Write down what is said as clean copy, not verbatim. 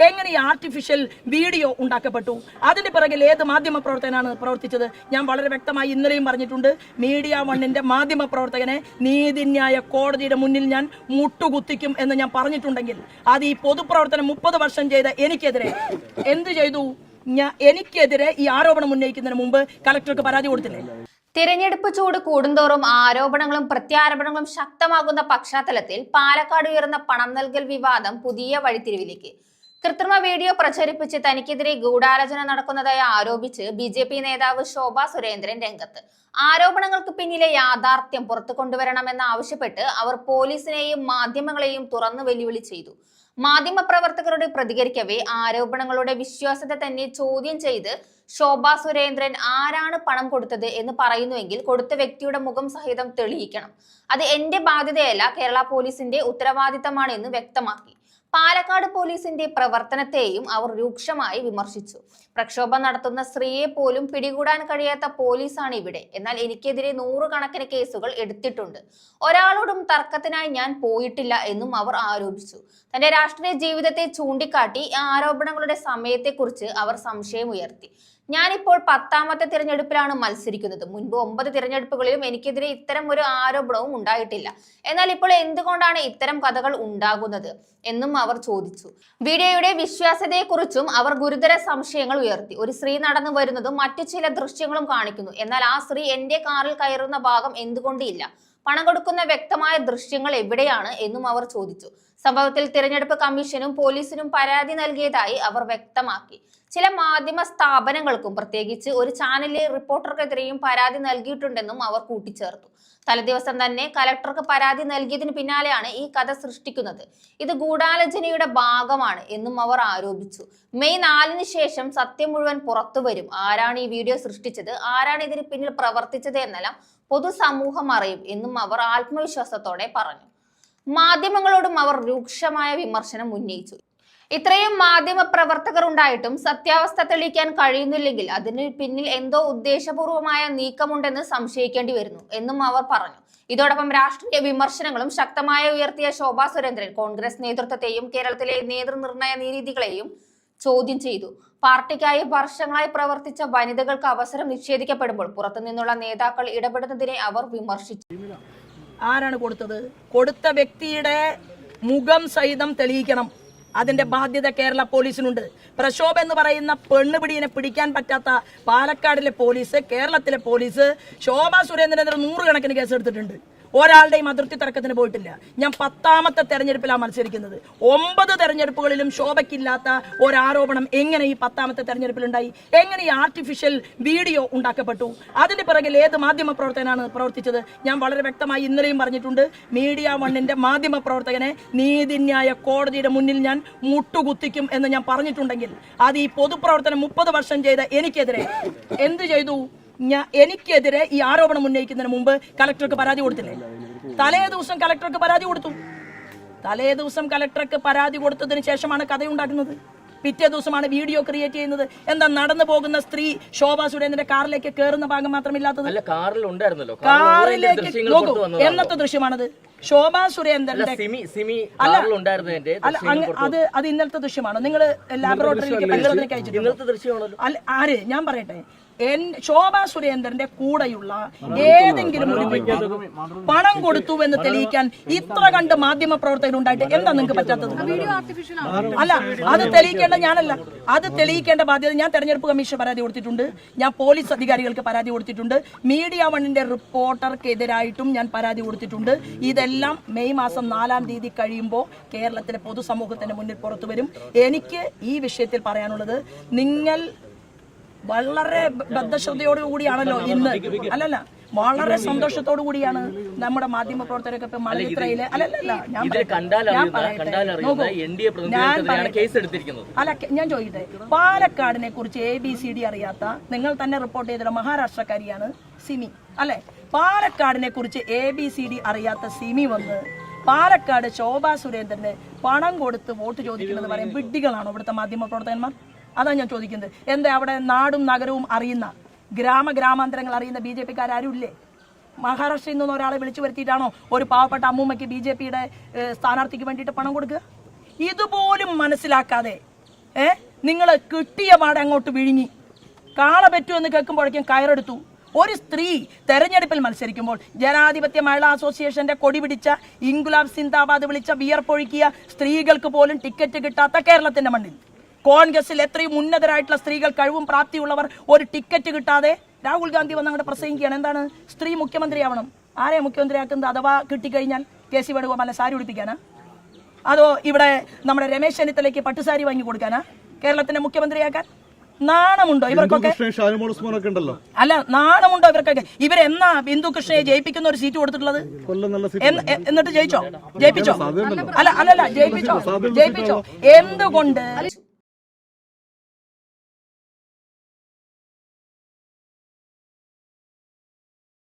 എങ്ങനെ ഈ artificial video ഉണ്ടാക്കപ്പെട്ടു? അതിന്റെ പിറകിൽ ഏത് മാധ്യമ പ്രവർത്തകനാണ് പ്രവർത്തിച്ചത്? ഞാൻ വളരെ വ്യക്തമായി ഇന്നലെയും പറഞ്ഞിട്ടുണ്ട്. മീഡിയ വണ്ണിന്റെ മാധ്യമ പ്രവർത്തകനെ നീതിന്യായ കോടതിയുടെ മുന്നിൽ ഞാൻ മുട്ടുകുത്തിക്കും എന്ന് ഞാൻ പറഞ്ഞിട്ടുണ്ടെങ്കിൽ അത് ഈ പൊതുപ്രവർത്തനം 30 വർഷം ചെയ്ത എനിക്കെതിരെ എന്ത് ചെയ്തു? എനിക്കെതിരെ ഈ ആരോപണം ഉന്നയിക്കുന്നതിന് മുമ്പ് കളക്ടർക്ക് പരാതി കൊടുത്തില്ലേ? തിരഞ്ഞെടുപ്പ് ചൂട് കൂടുന്തോറും ആരോപണങ്ങളും പ്രത്യാരോപണങ്ങളും ശക്തമാകുന്ന പശ്ചാത്തലത്തിൽ പാലക്കാട് ഉയർന്ന പണം നൽകൽ വിവാദം പുതിയ വഴിത്തിരിവിലേക്ക്. കൃത്രിമ വീഡിയോ പ്രചരിപ്പിച്ച് തനിക്കെതിരെ ഗൂഢാലോചന നടക്കുന്നതായി ആരോപിച്ച് BJP നേതാവ് ശോഭാ സുരേന്ദ്രൻ രംഗത്ത്. ആരോപണങ്ങൾക്ക് പിന്നിലെ യാഥാർത്ഥ്യം പുറത്തു കൊണ്ടുവരണമെന്ന് ആവശ്യപ്പെട്ട് അവർ പോലീസിനെയും മാധ്യമങ്ങളെയും തുറന്നു വെല്ലുവിളി ചെയ്തു. മാധ്യമപ്രവർത്തകരോട് പ്രതികരിക്കവേ ആരോപണങ്ങളുടെ വിശ്വാസ്യത തന്നെ ചോദ്യം ചെയ്ത് ശോഭാ സുരേന്ദ്രൻ ആരാണ് പണം കൊടുത്തത് എന്ന് പറയുന്നുവെങ്കിൽ കൊടുത്ത വ്യക്തിയുടെ മുഖം സഹിതം തെളിയിക്കണം. അത് എന്റെ ബാധ്യതയല്ല, കേരള പോലീസിന്റെ ഉത്തരവാദിത്തമാണ് എന്ന് വ്യക്തമാക്കി. പാലക്കാട് പോലീസിന്റെ പ്രവർത്തനത്തെയും അവർ രൂക്ഷമായി വിമർശിച്ചു. പ്രക്ഷോഭം നടത്തുന്ന സ്ത്രീയെ പോലും പിടികൂടാൻ കഴിയാത്ത പോലീസാണ് ഇവിടെ. എന്നാൽ എനിക്കെതിരെ 100 കണക്കിന് കേസുകൾ എടുത്തിട്ടുണ്ട്. ഒരാളോടും തർക്കത്തിനായി ഞാൻ പോയിട്ടില്ല എന്നും അവർ ആരോപിച്ചു. തന്റെ രാഷ്ട്രീയ ജീവിതത്തെ ചൂണ്ടിക്കാട്ടി ആരോപണങ്ങളുടെ സമയത്തെക്കുറിച്ച് അവർ സംശയമുയർത്തി. ഞാനിപ്പോൾ 10ാമത്തെ തിരഞ്ഞെടുപ്പിലാണ് മത്സരിക്കുന്നത്. മുൻപ് 9 തിരഞ്ഞെടുപ്പുകളിലും എനിക്കെതിരെ ഇത്തരം ഒരു ആരോപണവും ഉണ്ടായിട്ടില്ല. എന്നാൽ ഇപ്പോൾ എന്തുകൊണ്ടാണ് ഇത്തരം കഥകൾ ഉണ്ടാകുന്നത് എന്നും അവർ ചോദിച്ചു. വീഡിയോയുടെ വിശ്വാസ്യതയെക്കുറിച്ചും അവർ ഗുരുതര സംശയങ്ങൾ ഉയർത്തി. ഒരു സ്ത്രീ നടന്നു വരുന്നതും മറ്റു ചില ദൃശ്യങ്ങളും കാണിക്കുന്നു. എന്നാൽ ആ സ്ത്രീ എന്റെ കാറിൽ കയറുന്ന ഭാഗം എന്തുകൊണ്ടില്ല? പണം കൊടുക്കുന്ന വ്യക്തമായ ദൃശ്യങ്ങൾ എവിടെയാണ് എന്നും അവർ ചോദിച്ചു. സംഭവത്തിൽ തിരഞ്ഞെടുപ്പ് കമ്മീഷനും പോലീസിനും പരാതി നൽകിയതായി അവർ വ്യക്തമാക്കി. ചില മാധ്യമ സ്ഥാപനങ്ങൾക്കും പ്രത്യേകിച്ച് ഒരു ചാനലിലെ റിപ്പോർട്ടർക്കെതിരെയും പരാതി നൽകിയിട്ടുണ്ടെന്നും അവർ കൂട്ടിച്ചേർത്തു. തലേദിവസം തന്നെ കലക്ടർക്ക് പരാതി നൽകിയതിന് പിന്നാലെയാണ് ഈ കഥ സൃഷ്ടിക്കുന്നത്. ഇത് ഗൂഢാലോചനയുടെ ഭാഗമാണ് എന്നും അവർ ആരോപിച്ചു. മെയ് 4-ന് ശേഷം സത്യം മുഴുവൻ പുറത്തു വരും. ആരാണ് ഈ വീഡിയോ സൃഷ്ടിച്ചത്, ആരാണ് ഇതിന് പിന്നിൽ പ്രവർത്തിച്ചത് എന്നെല്ലാം പൊതുസമൂഹം അറിയും എന്നും അവർ ആത്മവിശ്വാസത്തോടെ പറഞ്ഞു. മാധ്യമങ്ങളോടും അവർ രൂക്ഷമായ വിമർശനം ഉന്നയിച്ചു. ഇത്രയും മാധ്യമ പ്രവർത്തകർ ഉണ്ടായിട്ടും സത്യാവസ്ഥ തെളിയിക്കാൻ കഴിയുന്നില്ലെങ്കിൽ അതിന് പിന്നിൽ എന്തോ ഉദ്ദേശപൂർവമായ നീക്കമുണ്ടെന്ന് സംശയിക്കേണ്ടി വരുന്നു എന്നും അവർ പറഞ്ഞു. ഇതോടൊപ്പം രാഷ്ട്രീയ വിമർശനങ്ങളും ശക്തമായി ഉയർത്തിയ ശോഭാ സുരേന്ദ്രൻ കോൺഗ്രസ് നേതൃത്വത്തെയും കേരളത്തിലെ നേതൃനിർണയ നീതികളെയും ചോദ്യം ചെയ്തു. പാർട്ടിക്കായി വർഷങ്ങളായി പ്രവർത്തിച്ച വനിതകൾക്ക് അവസരം നിഷേധിക്കപ്പെടുമ്പോൾ പുറത്തുനിന്നുള്ള നേതാക്കൾ ഇടപെടുന്നതിനെ അവർ വിമർശിച്ചു. ആരാണ് കൊടുത്തത്? കൊടുത്ത വ്യക്തിയുടെ മുഖം സഹിതം തെളിയിക്കണം. അതിന്റെ ബാധ്യത കേരള പോലീസിനുണ്ട്. പ്രക്ഷോഭം എന്ന് പറയുന്ന പെണ്ണുപിടിയെ പിടിക്കാൻ പറ്റാത്ത പാലക്കാടിലെ പോലീസ്, കേരളത്തിലെ പോലീസ് ശോഭാ സുരേന്ദ്രനെതിരെ 100 കണക്കിന് കേസെടുത്തിട്ടുണ്ട്. ഒരാളുടെയും അതിർത്തി തർക്കത്തിന് പോയിട്ടില്ല. ഞാൻ 10ാമത്തെ തെരഞ്ഞെടുപ്പിലാണ് മത്സരിക്കുന്നത്. 9 തെരഞ്ഞെടുപ്പുകളിലും ശോഭയ്ക്കില്ലാത്ത ഒരാരോപണം എങ്ങനെ ഈ 10ാമത്തെ തെരഞ്ഞെടുപ്പിൽ ഉണ്ടായി? എങ്ങനെ ഈ ആർട്ടിഫിഷ്യൽ വീഡിയോ ഉണ്ടാക്കപ്പെട്ടു? അതിന്റെ പിറകിൽ ഏത് മാധ്യമ പ്രവർത്തകനാണ് പ്രവർത്തിച്ചത്? ഞാൻ വളരെ വ്യക്തമായി ഇന്നലെയും പറഞ്ഞിട്ടുണ്ട്. മീഡിയ വണ്ണിന്റെ മാധ്യമ പ്രവർത്തകനെ നീതിന്യായ കോടതിയുടെ മുന്നിൽ ഞാൻ മുട്ടുകുത്തിക്കും എന്ന് ഞാൻ പറഞ്ഞിട്ടുണ്ടെങ്കിൽ അത് ഈ പൊതുപ്രവർത്തനം 30 വർഷം ചെയ്ത എനിക്കെതിരെ എന്ത് ചെയ്തു? എനിക്കെതിരെ ഈ ആരോപണം ഉന്നയിക്കുന്നതിന് മുമ്പ് കളക്ടർക്ക് പരാതി കൊടുത്തില്ലേ? തലേ ദിവസം കളക്ടർക്ക് പരാതി കൊടുത്തു. തലേ ദിവസം കളക്ടർക്ക് പരാതി കൊടുത്തതിന് ശേഷമാണ് കഥയുണ്ടാക്കുന്നത്. പിറ്റേ ദിവസമാണ് വീഡിയോ ക്രിയേറ്റ് ചെയ്യുന്നത്. എന്താ നടന്നു പോകുന്ന സ്ത്രീ ശോഭാ സുരേന്ദ്രന്റെ കാറിലേക്ക് കയറുന്ന ഭാഗം മാത്രമില്ലാത്തത്? കാറിലേക്ക് നോക്കൂ, എന്നത്തെ ദൃശ്യമാണത്? ശോഭാ സുരേന്ദ്രന്റെ അത് ഇന്നലത്തെ ദൃശ്യമാണ്. നിങ്ങൾ ലാബറട്ടറിയിലേക്ക് പരിശോധനയ്ക്ക് അയച്ചിട്ടുണ്ട്. ആര്? ഞാൻ പറയട്ടെ, ശോഭാ സുരേന്ദ്രന്റെ കൂടെയുള്ള ഏതെങ്കിലും ഒരു വ്യക്തി പണം കൊടുത്തു എന്ന് തെളിയിക്കാൻ ഇത്ര കണ്ട് മാധ്യമ പ്രവർത്തകരുണ്ടായിട്ട് എന്താ നിങ്ങൾക്ക് പറ്റാത്തത്? അല്ല, അത് തെളിയിക്കേണ്ട ഞാനല്ല. അത് തെളിയിക്കേണ്ട ബാധ്യത ഞാൻ തെരഞ്ഞെടുപ്പ് കമ്മീഷൻ പരാതി കൊടുത്തിട്ടുണ്ട്. ഞാൻ പോലീസ് അധികാരികൾക്ക് പരാതി കൊടുത്തിട്ടുണ്ട്. മീഡിയ വണ്ണിന്റെ റിപ്പോർട്ടർക്കെതിരായിട്ടും ഞാൻ പരാതി കൊടുത്തിട്ടുണ്ട്. ഇതെല്ലാം മെയ് മാസം 4-ാം തീയതി കഴിയുമ്പോൾ കേരളത്തിലെ പൊതുസമൂഹത്തിന്റെ മുന്നിൽ പുറത്തു വരും. എനിക്ക് ഈ വിഷയത്തിൽ പറയാനുള്ളത്, നിങ്ങൾ വളരെ ബദ്ധശ്രദ്ധയോടുകൂടിയാണല്ലോ ഇന്ന്, അല്ലല്ല വളരെ സന്തോഷത്തോടു കൂടിയാണ് നമ്മുടെ മാധ്യമ പ്രവർത്തകരൊക്കെ ഇപ്പൊ മലയിത്രയില് ഞാൻ ചോദിക്കട്ടെ, പാലക്കാടിനെ കുറിച്ച് ABCD അറിയാത്ത നിങ്ങൾ തന്നെ റിപ്പോർട്ട് ചെയ്ത മഹാരാഷ്ട്രക്കാരിയാണ് സിമി, അല്ലെ? പാലക്കാടിനെ കുറിച്ച് ABCD അറിയാത്ത സിമി വന്ന് പാലക്കാട് ശോഭാ സുരേന്ദ്രന് പണം കൊടുത്ത് വോട്ട് ചോദിക്കുന്നത് പറയാൻ വിഡ്ഢികളാണോ ഇവിടുത്തെ മാധ്യമ പ്രവർത്തകന്മാർ? അതാണ് ഞാൻ ചോദിക്കുന്നത്. എന്താ അവിടെ നാടും നഗരവും അറിയുന്ന, ഗ്രാമാന്തരങ്ങൾ അറിയുന്ന BJP-ക്കാരും ഇല്ലേ? മഹാരാഷ്ട്രയിൽ നിന്ന് ഒരാളെ വിളിച്ചു വരുത്തിയിട്ടാണോ ഒരു പാവപ്പെട്ട അമ്മൂമ്മയ്ക്ക് BJP-യുടെ സ്ഥാനാർത്ഥിക്ക് വേണ്ടിയിട്ട് പണം കൊടുക്കുക? ഇതുപോലും മനസ്സിലാക്കാതെ നിങ്ങൾ കിട്ടിയ പാടെ അങ്ങോട്ട് വിഴുങ്ങി. കാള പറ്റുമെന്ന് കേൾക്കുമ്പോഴേക്കും കയറെടുത്തു. ഒരു സ്ത്രീ തെരഞ്ഞെടുപ്പിൽ മത്സരിക്കുമ്പോൾ ജനാധിപത്യ മഹിളാ അസോസിയേഷന്റെ കൊടി പിടിച്ച, ഇൻകുലാബ് സിന്ദാബാദ് വിളിച്ച, വിയർപ്പൊഴുക്കിയ സ്ത്രീകൾക്ക് പോലും ടിക്കറ്റ് കിട്ടാത്ത കേരളത്തിന്റെ മണ്ണിൽ കോൺഗ്രസിൽ എത്രയും ഉന്നതരായിട്ടുള്ള സ്ത്രീകൾ, കഴിവും പ്രാപ്തിയുള്ളവർ ഒരു ടിക്കറ്റ് കിട്ടാതെ രാഹുൽ ഗാന്ധി വന്ന് അങ്ങോട്ട് പ്രസംഗിക്കുകയാണ്. എന്താണ്? സ്ത്രീ മുഖ്യമന്ത്രിയാവണം. ആരെ മുഖ്യമന്ത്രിയാക്കുന്നത്? അഥവാ കിട്ടിക്കഴിഞ്ഞാൽ കെ സി വേണുഗോപാലിനെ സാരി ഉടുപ്പിക്കാനാ? അതോ ഇവിടെ നമ്മുടെ രമേശ് ചെന്നിത്തലയ്ക്ക് പട്ടുസാരി വാങ്ങി കൊടുക്കാനാ കേരളത്തിന്റെ മുഖ്യമന്ത്രിയാക്കാൻ? നാണമുണ്ടോ ഇവർക്കൊക്കെ? അല്ല, നാണമുണ്ടോ ഇവർക്കൊക്കെ? ഇവരെന്നാ ബിന്ദു കൃഷ്ണയെ ജയിപ്പിക്കുന്ന ഒരു സീറ്റ് കൊടുത്തിട്ടുള്ളത്? എന്നിട്ട് ജയിച്ചോ? ജയിപ്പിച്ചോ? അല്ല, ജയിപ്പിച്ചോ? എന്തുകൊണ്ട്?